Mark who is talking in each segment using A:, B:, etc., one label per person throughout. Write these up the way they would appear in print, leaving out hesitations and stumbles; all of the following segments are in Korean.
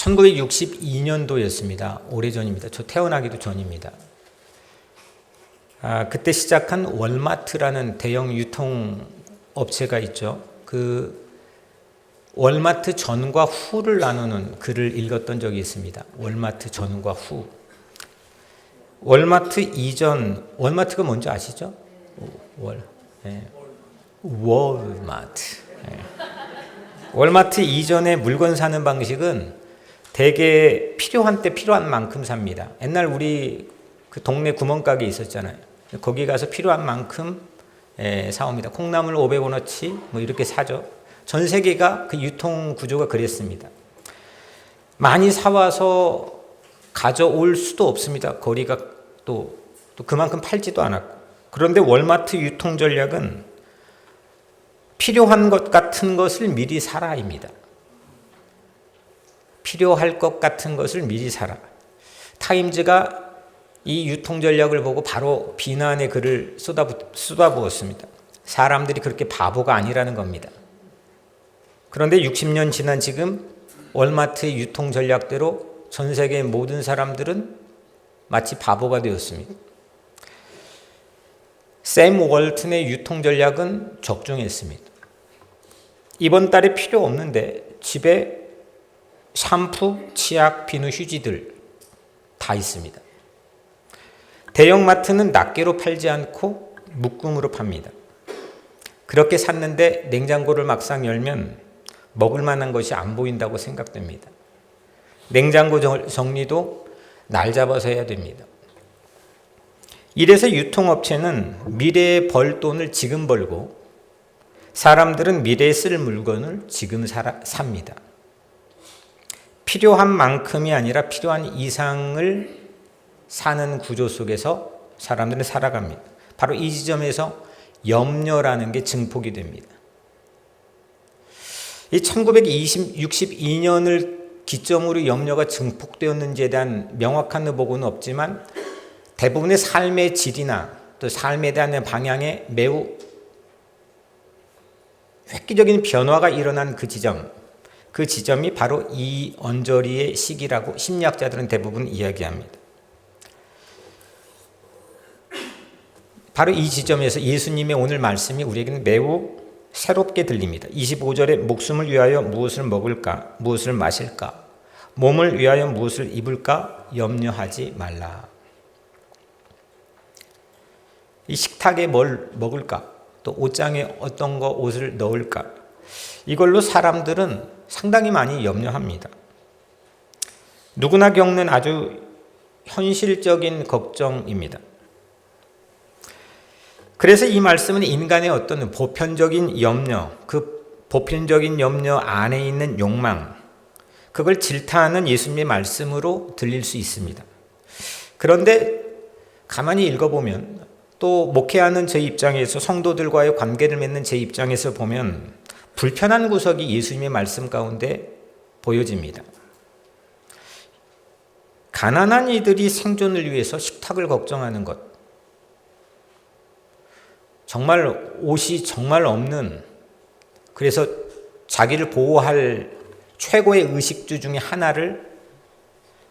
A: 1962년도였습니다. 오래전입니다. 저 태어나기도 전입니다. 그때 시작한 월마트라는 대형 유통업체가 있죠. 그 월마트 전과 후를 나누는 글을 읽었던 적이 있습니다. 월마트 전과 후. 월마트 이전, 월마트가 뭔지 아시죠? 월마트. 월마트 이전에 물건 사는 방식은 대개 필요한 때 필요한 만큼 삽니다. 옛날 우리 그 동네 구멍가게 있었잖아요. 거기 가서 필요한 만큼 사옵니다. 콩나물 500원어치 뭐 이렇게 사죠. 전 세계가 그 유통 구조가 그랬습니다. 많이 사와서 가져올 수도 없습니다. 거리가 또 그만큼 팔지도 않았고. 그런데 월마트 유통 전략은 필요한 것 같은 것을 미리 사라입니다. 필요할 것 같은 것을 미리 사라. 타임즈가 이 유통 전략을 보고 바로 비난의 글을 쏟아부었습니다. 사람들이 그렇게 바보가 아니라는 겁니다. 그런데 60년 지난 지금 월마트의 유통 전략대로 전 세계의 모든 사람들은 마치 바보가 되었습니다. 샘 월튼의 유통 전략은 적중했습니다. 이번 달에 필요 없는데 집에 샴푸, 치약, 비누, 휴지들 다 있습니다. 대형마트는 낱개로 팔지 않고 묶음으로 팝니다. 그렇게 샀는데 냉장고를 막상 열면 먹을 만한 것이 안 보인다고 생각됩니다. 냉장고 정리도 날 잡아서 해야 됩니다. 이래서 유통업체는 미래에 벌 돈을 지금 벌고 사람들은 미래에 쓸 물건을 지금 삽니다. 필요한 만큼이 아니라 필요한 이상을 사는 구조 속에서 사람들은 살아갑니다. 바로 이 지점에서 염려라는 게 증폭이 됩니다. 이 1962년을 기점으로 염려가 증폭되었는지에 대한 명확한 보고는 없지만 대부분의 삶의 질이나 또 삶에 대한 방향에 매우 획기적인 변화가 일어난 그 지점이 바로 이 언저리의 시기라고 심리학자들은 대부분 이야기합니다. 바로 이 지점에서 예수님의 오늘 말씀이 우리에게는 매우 새롭게 들립니다. 25절에 목숨을 위하여 무엇을 먹을까, 무엇을 마실까, 몸을 위하여 무엇을 입을까 염려하지 말라. 이 식탁에 뭘 먹을까, 또 옷장에 어떤 거 옷을 넣을까, 이걸로 사람들은 상당히 많이 염려합니다. 누구나 겪는 아주 현실적인 걱정입니다. 그래서 이 말씀은 인간의 어떤 보편적인 염려, 그 보편적인 염려 안에 있는 욕망, 그걸 질타하는 예수님의 말씀으로 들릴 수 있습니다. 그런데 가만히 읽어보면 또 목회하는 제 입장에서 성도들과의 관계를 맺는 제 입장에서 보면 불편한 구석이 예수님의 말씀 가운데 보여집니다. 가난한 이들이 생존을 위해서 식탁을 걱정하는 것, 정말 옷이 정말 없는, 그래서 자기를 보호할 최고의 의식주 중에 하나를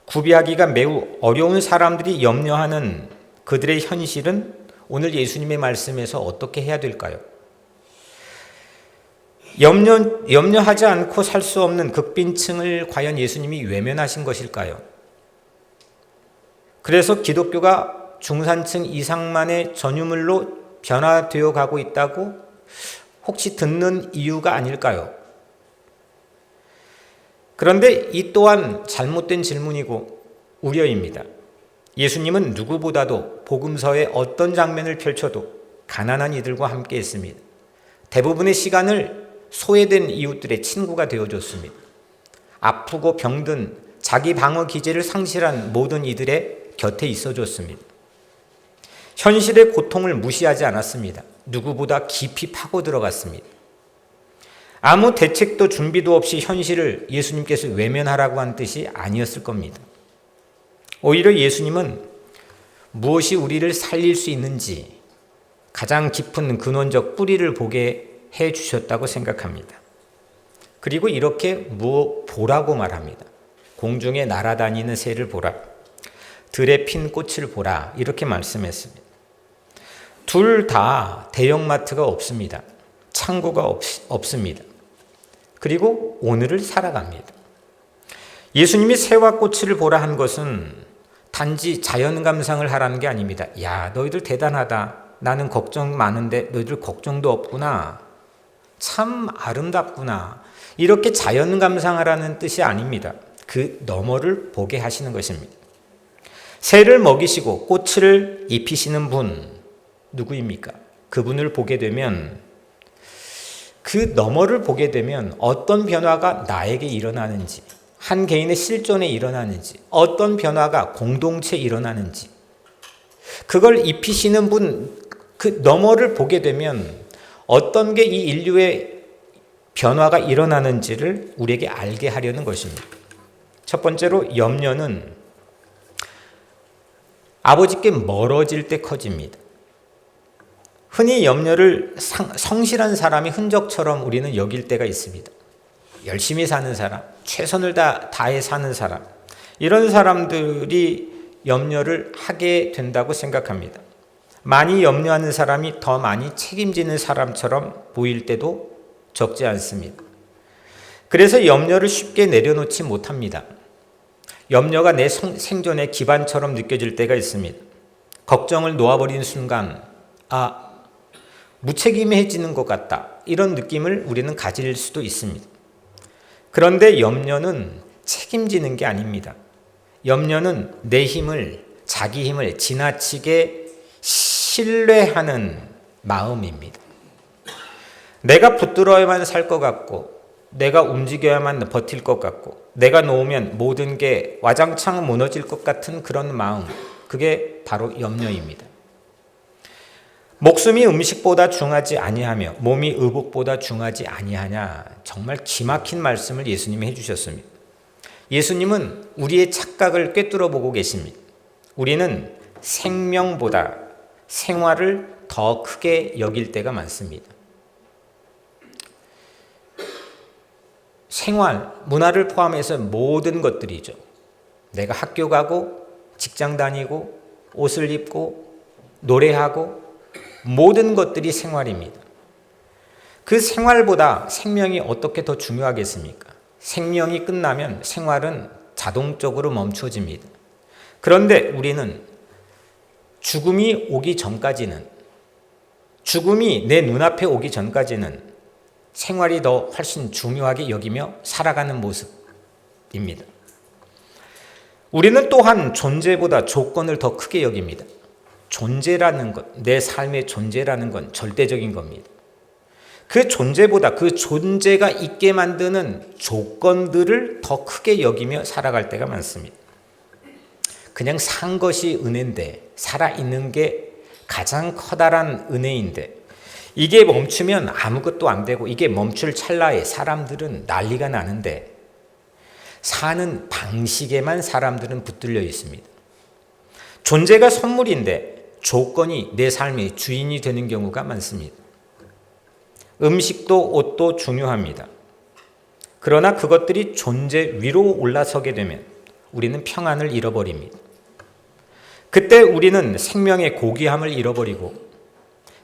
A: 구비하기가 매우 어려운 사람들이 염려하는 그들의 현실은 오늘 예수님의 말씀에서 어떻게 해야 될까요? 염려하지 않고 살 수 없는 극빈층을 과연 예수님이 외면하신 것일까요? 그래서 기독교가 중산층 이상만의 전유물로 변화되어 가고 있다고 혹시 듣는 이유가 아닐까요? 그런데 이 또한 잘못된 질문이고 우려입니다. 예수님은 누구보다도 복음서의 어떤 장면을 펼쳐도 가난한 이들과 함께 했습니다. 대부분의 시간을 소외된 이웃들의 친구가 되어줬습니다. 아프고 병든 자기 방어 기제를 상실한 모든 이들의 곁에 있어줬습니다. 현실의 고통을 무시하지 않았습니다. 누구보다 깊이 파고 들어갔습니다. 아무 대책도 준비도 없이 현실을 예수님께서 외면하라고 한 뜻이 아니었을 겁니다. 오히려 예수님은 무엇이 우리를 살릴 수 있는지 가장 깊은 근원적 뿌리를 보게 해 주셨다고 생각합니다. 그리고 이렇게 보라고 말합니다. 공중에 날아다니는 새를 보라. 들에 핀 꽃을 보라. 이렇게 말씀했습니다. 둘 다 대형마트가 없습니다. 창고가 없습니다. 그리고 오늘을 살아갑니다. 예수님이 새와 꽃을 보라 한 것은 단지 자연 감상을 하라는 게 아닙니다. 야, 너희들 대단하다. 나는 걱정 많은데 너희들 걱정도 없구나. 참 아름답구나. 이렇게 자연 감상하라는 뜻이 아닙니다. 그 너머를 보게 하시는 것입니다. 새를 먹이시고 꽃을 입히시는 분 누구입니까? 그분을 보게 되면, 그 너머를 보게 되면 어떤 변화가 나에게 일어나는지, 한 개인의 실존에 일어나는지, 어떤 변화가 공동체에 일어나는지, 그걸 입히시는 분, 그 너머를 보게 되면 어떤 게 이 인류의 변화가 일어나는지를 우리에게 알게 하려는 것입니다. 첫 번째로 염려는 아버지께 멀어질 때 커집니다. 흔히 염려를 성실한 사람의 흔적처럼 우리는 여길 때가 있습니다. 열심히 사는 사람, 최선을 다해 사는 사람, 이런 사람들이 염려를 하게 된다고 생각합니다. 많이 염려하는 사람이 더 많이 책임지는 사람처럼 보일 때도 적지 않습니다. 그래서 염려를 쉽게 내려놓지 못합니다. 염려가 내 생존의 기반처럼 느껴질 때가 있습니다. 걱정을 놓아버리는 순간, 무책임해지는 것 같다. 이런 느낌을 우리는 가질 수도 있습니다. 그런데 염려는 책임지는 게 아닙니다. 염려는 내 힘을, 자기 힘을 지나치게 신뢰하는 마음입니다. 내가 붙들어야만 살 것 같고, 내가 움직여야만 버틸 것 같고, 내가 놓으면 모든 게 와장창 무너질 것 같은 그런 마음, 그게 바로 염려입니다. 목숨이 음식보다 중하지 아니하며 몸이 의복보다 중하지 아니하냐, 정말 기막힌 말씀을 예수님이 해주셨습니다. 예수님은 우리의 착각을 꿰뚫어 보고 계십니다. 우리는 생명보다 생활을 더 크게 여길 때가 많습니다. 생활, 문화를 포함해서 모든 것들이죠. 내가 학교 가고, 직장 다니고, 옷을 입고, 노래하고, 모든 것들이 생활입니다. 그 생활보다 생명이 어떻게 더 중요하겠습니까? 생명이 끝나면 생활은 자동적으로 멈춰집니다. 그런데 우리는 죽음이 오기 전까지는, 죽음이 내 눈앞에 오기 전까지는 생활이 더 훨씬 중요하게 여기며 살아가는 모습입니다. 우리는 또한 존재보다 조건을 더 크게 여깁니다. 존재라는 것, 내 삶의 존재라는 건 절대적인 겁니다. 그 존재보다 그 존재가 있게 만드는 조건들을 더 크게 여기며 살아갈 때가 많습니다. 그냥 산 것이 은혜인데, 살아있는 게 가장 커다란 은혜인데, 이게 멈추면 아무것도 안 되고, 이게 멈출 찰나에 사람들은 난리가 나는데, 사는 방식에만 사람들은 붙들려 있습니다. 존재가 선물인데 조건이 내 삶의 주인이 되는 경우가 많습니다. 음식도 옷도 중요합니다. 그러나 그것들이 존재 위로 올라서게 되면 우리는 평안을 잃어버립니다. 그때 우리는 생명의 고귀함을 잃어버리고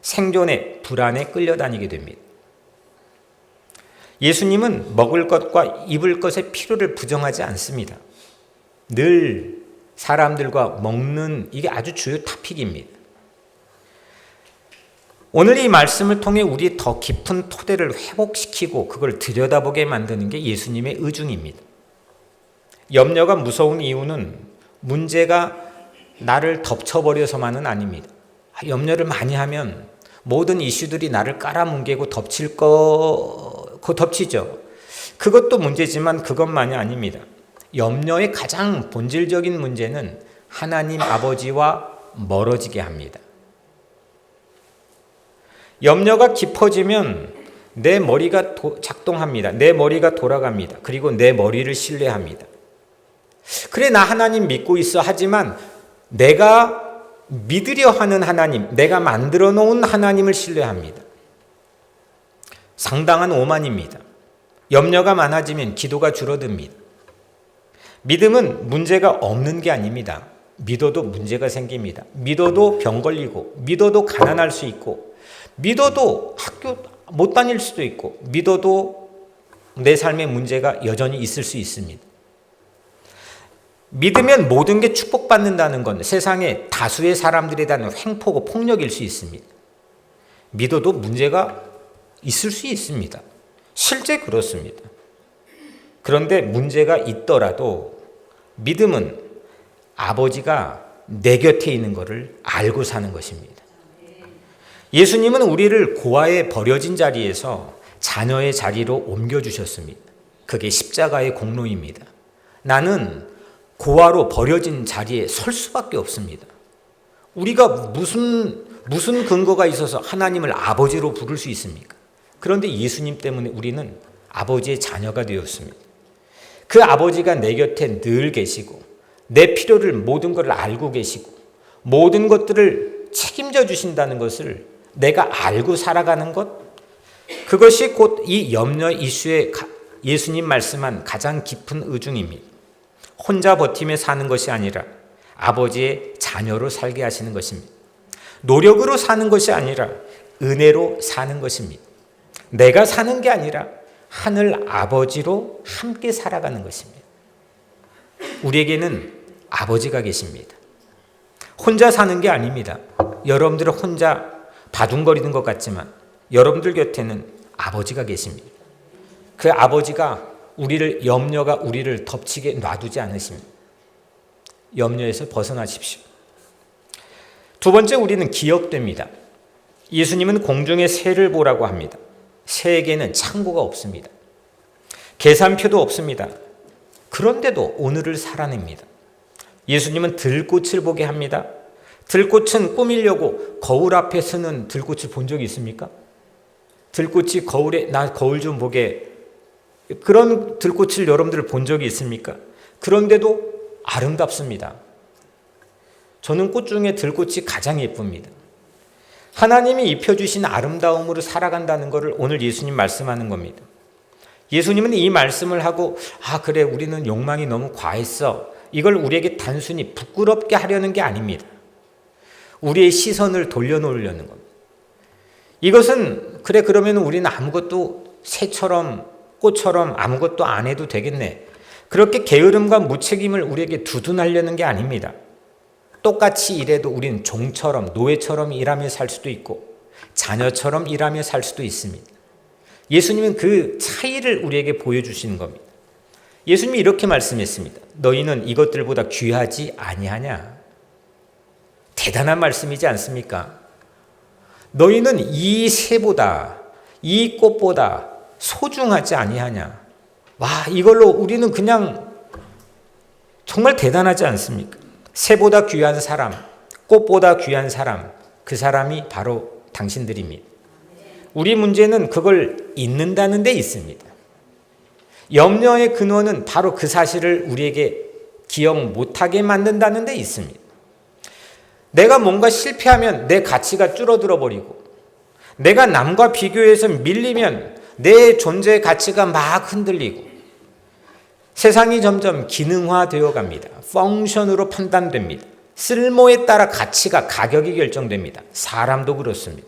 A: 생존의 불안에 끌려다니게 됩니다. 예수님은 먹을 것과 입을 것의 필요를 부정하지 않습니다. 늘 사람들과 먹는, 이게 아주 주요 토픽입니다. 오늘 이 말씀을 통해 우리 더 깊은 토대를 회복시키고 그걸 들여다보게 만드는 게 예수님의 의중입니다. 염려가 무서운 이유는 문제가 나를 덮쳐버려서만은 아닙니다. 염려를 많이 하면 모든 이슈들이 나를 깔아뭉개고 덮치죠. 그것도 문제지만 그것만이 아닙니다. 염려의 가장 본질적인 문제는 하나님 아버지와 멀어지게 합니다. 염려가 깊어지면 내 머리가 작동합니다. 내 머리가 돌아갑니다. 그리고 내 머리를 신뢰합니다. 그래, 나 하나님 믿고 있어. 하지만 내가 믿으려 하는 하나님, 내가 만들어 놓은 하나님을 신뢰합니다. 상당한 오만입니다. 염려가 많아지면 기도가 줄어듭니다. 믿음은 문제가 없는 게 아닙니다. 믿어도 문제가 생깁니다. 믿어도 병 걸리고, 믿어도 가난할 수 있고, 믿어도 학교 못 다닐 수도 있고, 믿어도 내 삶에 문제가 여전히 있을 수 있습니다. 믿으면 모든 게 축복받는다는 건 세상의 다수의 사람들에 대한 횡포고 폭력일 수 있습니다. 믿어도 문제가 있을 수 있습니다. 실제 그렇습니다. 그런데 문제가 있더라도 믿음은 아버지가 내 곁에 있는 것을 알고 사는 것입니다. 예수님은 우리를 고아에 버려진 자리에서 자녀의 자리로 옮겨주셨습니다. 그게 십자가의 공로입니다. 나는 고아로 버려진 자리에 설 수밖에 없습니다. 우리가 무슨 근거가 있어서 하나님을 아버지로 부를 수 있습니까? 그런데 예수님 때문에 우리는 아버지의 자녀가 되었습니다. 그 아버지가 내 곁에 늘 계시고 내 필요를 모든 것을 알고 계시고 모든 것들을 책임져 주신다는 것을 내가 알고 살아가는 것, 그것이 곧 이 염려 이슈에 예수님 말씀한 가장 깊은 의중입니다. 혼자 버티며 사는 것이 아니라 아버지의 자녀로 살게 하시는 것입니다. 노력으로 사는 것이 아니라 은혜로 사는 것입니다. 내가 사는 게 아니라 하늘 아버지로 함께 살아가는 것입니다. 우리에게는 아버지가 계십니다. 혼자 사는 게 아닙니다. 여러분들은 혼자 바둥거리는 것 같지만 여러분들 곁에는 아버지가 계십니다. 그 아버지가 염려가 우리를 덮치게 놔두지 않으십니다. 염려에서 벗어나십시오. 두 번째, 우리는 기억됩니다. 예수님은 공중의 새를 보라고 합니다. 새에게는 창고가 없습니다. 계산표도 없습니다. 그런데도 오늘을 살아냅니다. 예수님은 들꽃을 보게 합니다. 들꽃은 꾸미려고 거울 앞에 서는 들꽃을 본 적이 있습니까? 들꽃이 거울에 나 거울 좀 보게, 그런 들꽃을 여러분들 본 적이 있습니까? 그런데도 아름답습니다. 저는 꽃 중에 들꽃이 가장 예쁩니다. 하나님이 입혀주신 아름다움으로 살아간다는 것을 오늘 예수님 말씀하는 겁니다. 예수님은 이 말씀을 하고 그래 우리는 욕망이 너무 과했어, 이걸 우리에게 단순히 부끄럽게 하려는 게 아닙니다. 우리의 시선을 돌려놓으려는 겁니다. 이것은 그래 그러면 우리는 아무것도 새처럼 꽃처럼 아무것도 안 해도 되겠네, 그렇게 게으름과 무책임을 우리에게 두둔하려는 게 아닙니다. 똑같이 일해도 우리는 종처럼 노예처럼 일하며 살 수도 있고 자녀처럼 일하며 살 수도 있습니다. 예수님은 그 차이를 우리에게 보여주시는 겁니다. 예수님이 이렇게 말씀했습니다. 너희는 이것들보다 귀하지 아니하냐? 대단한 말씀이지 않습니까? 너희는 이 새보다 이 꽃보다 소중하지 아니하냐? 와, 이걸로 우리는 그냥 정말 대단하지 않습니까? 새보다 귀한 사람, 꽃보다 귀한 사람, 그 사람이 바로 당신들입니다. 우리 문제는 그걸 잊는다는 데 있습니다. 염려의 근원은 바로 그 사실을 우리에게 기억 못하게 만든다는 데 있습니다. 내가 뭔가 실패하면 내 가치가 줄어들어 버리고, 내가 남과 비교해서 밀리면 내 존재의 가치가 막 흔들리고, 세상이 점점 기능화되어 갑니다. 펑션으로 판단됩니다. 쓸모에 따라 가격이 결정됩니다. 사람도 그렇습니다.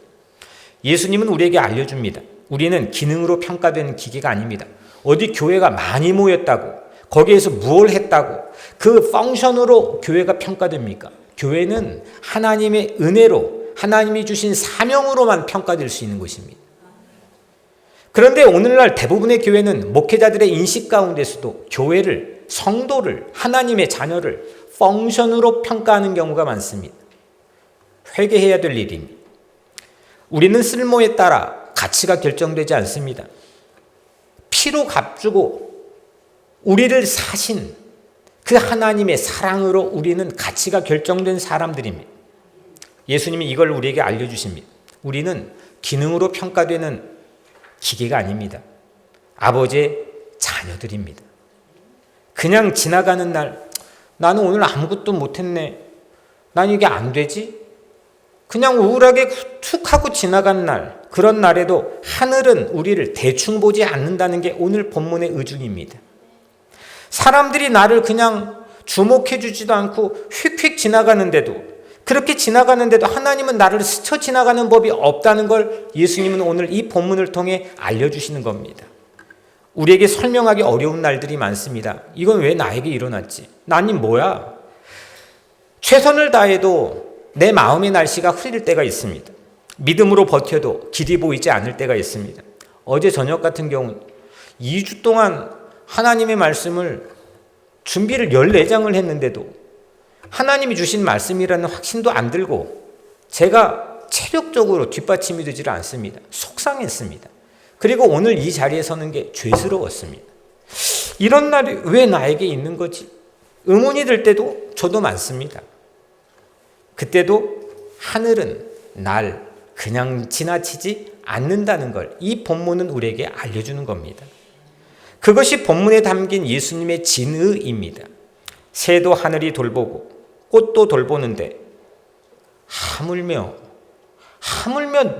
A: 예수님은 우리에게 알려줍니다. 우리는 기능으로 평가되는 기계가 아닙니다. 어디 교회가 많이 모였다고, 거기에서 무엇을 했다고 그 펑션으로 교회가 평가됩니까? 교회는 하나님의 은혜로, 하나님이 주신 사명으로만 평가될 수 있는 것입니다. 그런데 오늘날 대부분의 교회는 목회자들의 인식 가운데서도 교회를, 성도를, 하나님의 자녀를 펑션으로 평가하는 경우가 많습니다. 회개해야 될 일입니다. 우리는 쓸모에 따라 가치가 결정되지 않습니다. 피로 값주고 우리를 사신 그 하나님의 사랑으로 우리는 가치가 결정된 사람들입니다. 예수님이 이걸 우리에게 알려주십니다. 우리는 기능으로 평가되는 기계가 아닙니다. 아버지의 자녀들입니다. 그냥 지나가는 날, 나는 오늘 아무것도 못했네, 난 이게 안 되지, 그냥 우울하게 툭 하고 지나간 날, 그런 날에도 하늘은 우리를 대충 보지 않는다는 게 오늘 본문의 의중입니다. 사람들이 나를 그냥 주목해 주지도 않고 휙휙 지나가는데도, 그렇게 지나가는데도 하나님은 나를 스쳐 지나가는 법이 없다는 걸 예수님은 오늘 이 본문을 통해 알려주시는 겁니다. 우리에게 설명하기 어려운 날들이 많습니다. 이건 왜 나에게 일어났지? 나님 뭐야? 최선을 다해도 내 마음의 날씨가 흐릴 때가 있습니다. 믿음으로 버텨도 길이 보이지 않을 때가 있습니다. 어제 저녁 같은 경우는 2주 동안 하나님의 말씀을 준비를 14장을 했는데도 하나님이 주신 말씀이라는 확신도 안 들고 제가 체력적으로 뒷받침이 되질 않습니다. 속상했습니다. 그리고 오늘 이 자리에 서는 게 죄스러웠습니다. 이런 날이 왜 나에게 있는 거지? 의문이 들 때도 저도 많습니다. 그때도 하늘은 날 그냥 지나치지 않는다는 걸 이 본문은 우리에게 알려주는 겁니다. 그것이 본문에 담긴 예수님의 진의입니다. 새도 하늘이 돌보고 꽃도 돌보는데 하물며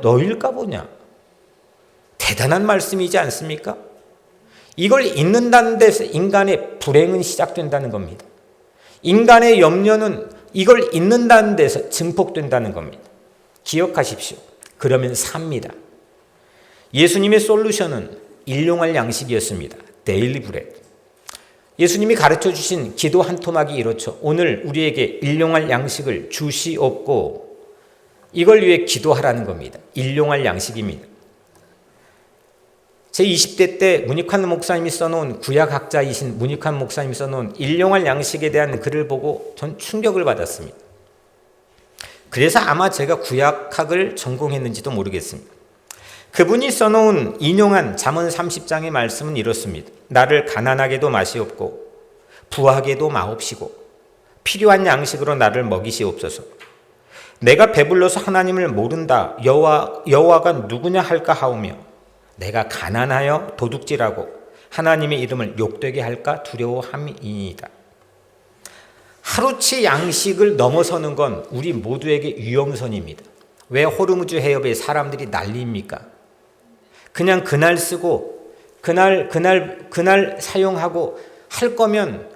A: 너일까 보냐. 대단한 말씀이지 않습니까? 이걸 읽는다는 데서 인간의 불행은 시작된다는 겁니다. 인간의 염려는 이걸 읽는다는 데서 증폭된다는 겁니다. 기억하십시오. 그러면 삽니다. 예수님의 솔루션은 일용할 양식이었습니다. 데일리 브레드. 예수님이 가르쳐 주신 기도 한 토막이 이렇죠. 오늘 우리에게 일용할 양식을 주시옵고, 이걸 위해 기도하라는 겁니다. 일용할 양식입니다. 제 20대 때 문익환 목사님이 써놓은, 구약학자이신 문익환 목사님이 써놓은 일용할 양식에 대한 글을 보고 전 충격을 받았습니다. 그래서 아마 제가 구약학을 전공했는지도 모르겠습니다. 그분이 써놓은 인용한 잠언 30장의 말씀은 이렇습니다. 나를 가난하게도 마시옵고 부하게도 마옵시고 필요한 양식으로 나를 먹이시옵소서. 내가 배불러서 하나님을 모른다, 여호와가 누구냐 할까 하오며 내가 가난하여 도둑질하고 하나님의 이름을 욕되게 할까 두려워함이니이다. 하루치 양식을 넘어서는 건 우리 모두에게 위험선입니다. 왜 호르무즈 해협에 사람들이 난리입니까? 그냥 그날 쓰고 그날 사용하고 할 거면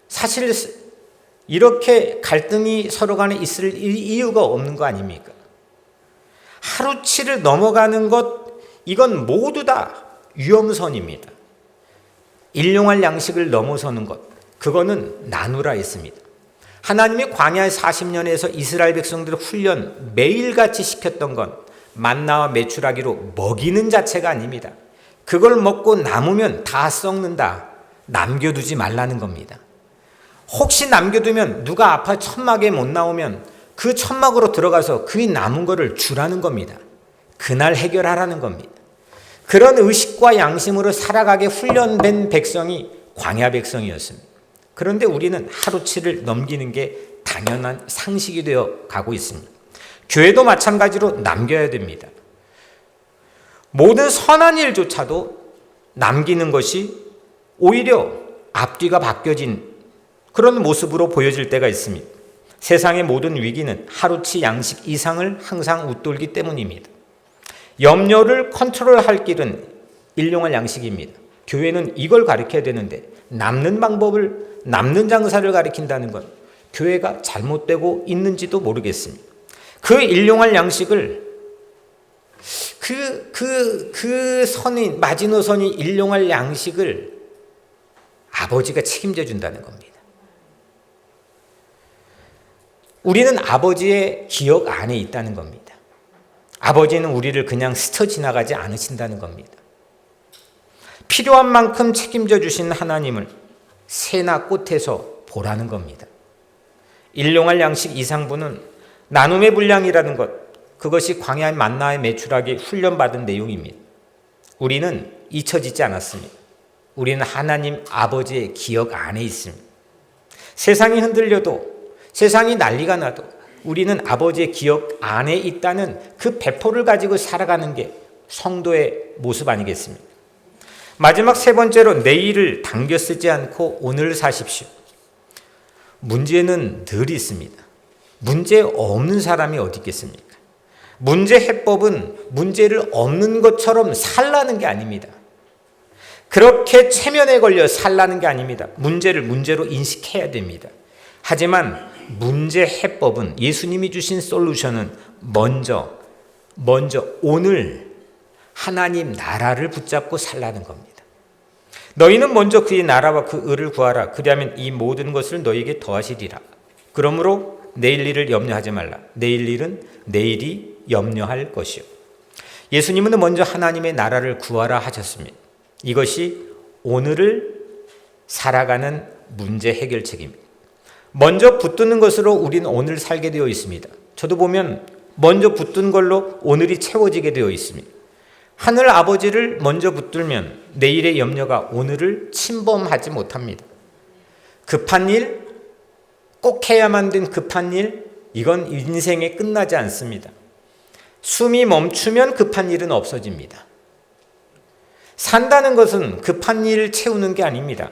A: 사실 이렇게 갈등이 서로 간에 있을 이유가 없는 거 아닙니까? 하루치를 넘어가는 것, 이건 모두 다 위험선입니다. 일용할 양식을 넘어서는 것, 그거는 나누라 했습니다. 하나님이 광야 40년에서 이스라엘 백성들을 훈련 매일같이 시켰던 건 만나와 메추라기로 먹이는 자체가 아닙니다. 그걸 먹고 남으면 다 썩는다. 남겨두지 말라는 겁니다. 혹시 남겨두면 누가 아파 천막에 못 나오면 그 천막으로 들어가서 그 남은 거를 주라는 겁니다. 그날 해결하라는 겁니다. 그런 의식과 양심으로 살아가게 훈련된 백성이 광야 백성이었습니다. 그런데 우리는 하루치를 넘기는 게 당연한 상식이 되어 가고 있습니다. 교회도 마찬가지로 남겨야 됩니다. 모든 선한 일조차도 남기는 것이 오히려 앞뒤가 바뀌어진 그런 모습으로 보여질 때가 있습니다. 세상의 모든 위기는 하루치 양식 이상을 항상 웃돌기 때문입니다. 염려를 컨트롤할 길은 일용할 양식입니다. 교회는 이걸 가르쳐야 되는데 남는 방법을, 남는 장사를 가르친다는 건 교회가 잘못되고 있는지도 모르겠습니다. 그 일용할 양식을 그 선이, 마지노선이 일용할 양식을 아버지가 책임져 준다는 겁니다. 우리는 아버지의 기억 안에 있다는 겁니다. 아버지는 우리를 그냥 스쳐 지나가지 않으신다는 겁니다. 필요한 만큼 책임져 주신 하나님을 새나 꽃에서 보라는 겁니다. 일용할 양식 이상분은 나눔의 분량이라는 것, 그것이 광야의 만나의 메추라기 훈련받은 내용입니다. 우리는 잊혀지지 않았습니다. 우리는 하나님 아버지의 기억 안에 있습니다. 세상이 흔들려도, 세상이 난리가 나도 우리는 아버지의 기억 안에 있다는 그 배포를 가지고 살아가는 게 성도의 모습 아니겠습니까? 마지막 세 번째로, 내일을 당겨 쓰지 않고 오늘 사십시오. 문제는 늘 있습니다. 문제 없는 사람이 어디 있겠습니까? 문제 해법은 문제를 없는 것처럼 살라는 게 아닙니다. 그렇게 체면에 걸려 살라는 게 아닙니다. 문제를 문제로 인식해야 됩니다. 하지만 문제 해법은, 예수님이 주신 솔루션은 먼저 오늘 하나님 나라를 붙잡고 살라는 겁니다. 너희는 먼저 그의 나라와 그 의를 구하라. 그리하면 이 모든 것을 너희에게 더하시리라. 그러므로 내일 일을 염려하지 말라. 내일 일은 내일이 염려할 것이요. 예수님은 먼저 하나님의 나라를 구하라 하셨습니다. 이것이 오늘을 살아가는 문제 해결책입니다. 먼저 붙드는 것으로 우리는 오늘 살게 되어 있습니다. 저도 보면 먼저 붙든 걸로 오늘이 채워지게 되어 있습니다. 하늘 아버지를 먼저 붙들면 내일의 염려가 오늘을 침범하지 못합니다. 급한 일, 꼭 해야만 된 급한 일, 이건 인생에 끝나지 않습니다. 숨이 멈추면 급한 일은 없어집니다. 산다는 것은 급한 일을 채우는 게 아닙니다.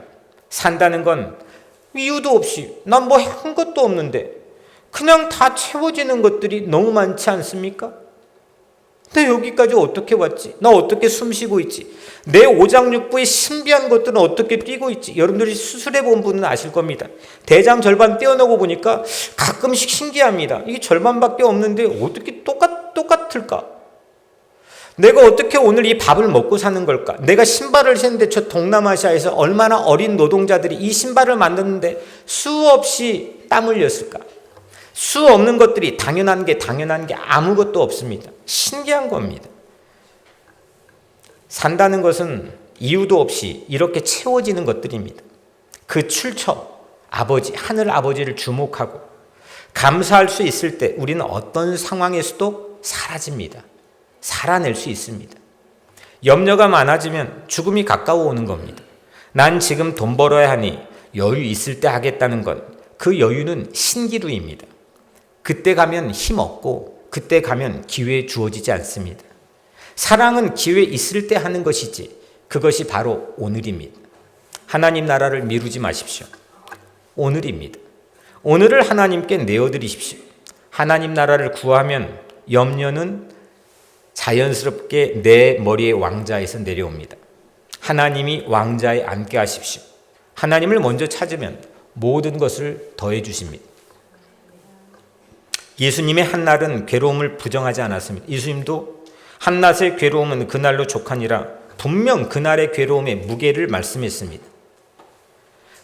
A: 산다는 건 이유도 없이, 난 뭐 한 것도 없는데 그냥 다 채워지는 것들이 너무 많지 않습니까? 나 여기까지 어떻게 왔지? 나 어떻게 숨쉬고 있지? 내 오장육부의 신비한 것들은 어떻게 뛰고 있지? 여러분들이 수술해 본 분은 아실 겁니다. 대장 절반 떼어내고 보니까 가끔씩 신기합니다. 이게 절반밖에 없는데 어떻게 똑같을까? 내가 어떻게 오늘 이 밥을 먹고 사는 걸까? 내가 신발을 신는데 저 동남아시아에서 얼마나 어린 노동자들이 이 신발을 만드는데 수없이 땀 흘렸을까? 수 없는 것들이 당연한 게 아무것도 없습니다. 신기한 겁니다. 산다는 것은 이유도 없이 이렇게 채워지는 것들입니다. 그 출처, 아버지, 하늘 아버지를 주목하고 감사할 수 있을 때 우리는 어떤 상황에서도 사라집니다. 살아낼 수 있습니다. 염려가 많아지면 죽음이 가까워 오는 겁니다. 난 지금 돈 벌어야 하니 여유 있을 때 하겠다는 건 그 여유는 신기루입니다. 그때 가면 힘 없고 그때 가면 기회 주어지지 않습니다. 사랑은 기회 있을 때 하는 것이지 그것이 바로 오늘입니다. 하나님 나라를 미루지 마십시오. 오늘입니다. 오늘을 하나님께 내어드리십시오. 하나님 나라를 구하면 염려는 자연스럽게 내 머리의 왕자에서 내려옵니다. 하나님이 왕자에 앉게 하십시오. 하나님을 먼저 찾으면 모든 것을 더해 주십니다. 예수님의 한낮은 괴로움을 부정하지 않았습니다. 예수님도 한낮의 괴로움은 그날로 족하니라 분명 그날의 괴로움의 무게를 말씀했습니다.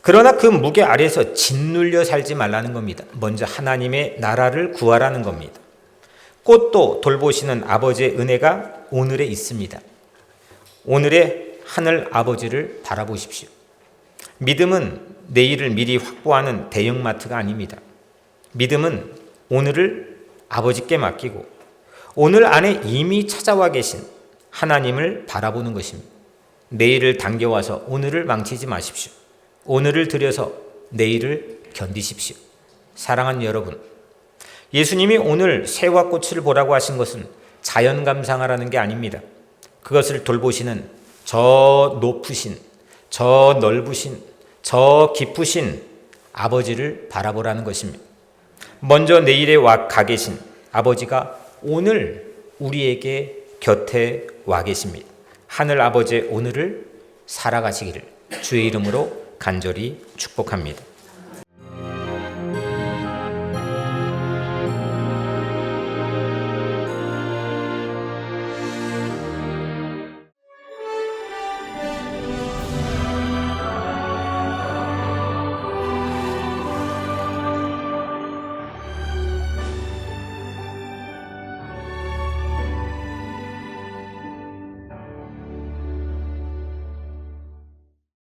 A: 그러나 그 무게 아래서 짓눌려 살지 말라는 겁니다. 먼저 하나님의 나라를 구하라는 겁니다. 꽃도 돌보시는 아버지의 은혜가 오늘에 있습니다. 오늘의 하늘 아버지를 바라보십시오. 믿음은 내일을 미리 확보하는 대형마트가 아닙니다. 믿음은 오늘을 아버지께 맡기고 오늘 안에 이미 찾아와 계신 하나님을 바라보는 것입니다. 내일을 당겨와서 오늘을 망치지 마십시오. 오늘을 들여서 내일을 견디십시오. 사랑하는 여러분, 예수님이 오늘 새와 꽃을 보라고 하신 것은 자연 감상하라는 게 아닙니다. 그것을 돌보시는 저 높으신, 저 넓으신, 저 깊으신 아버지를 바라보라는 것입니다. 먼저 내일에 가 계신 아버지가 오늘 우리에게 곁에 와 계십니다. 하늘 아버지의 오늘을 살아가시기를 주의 이름으로 간절히 축복합니다.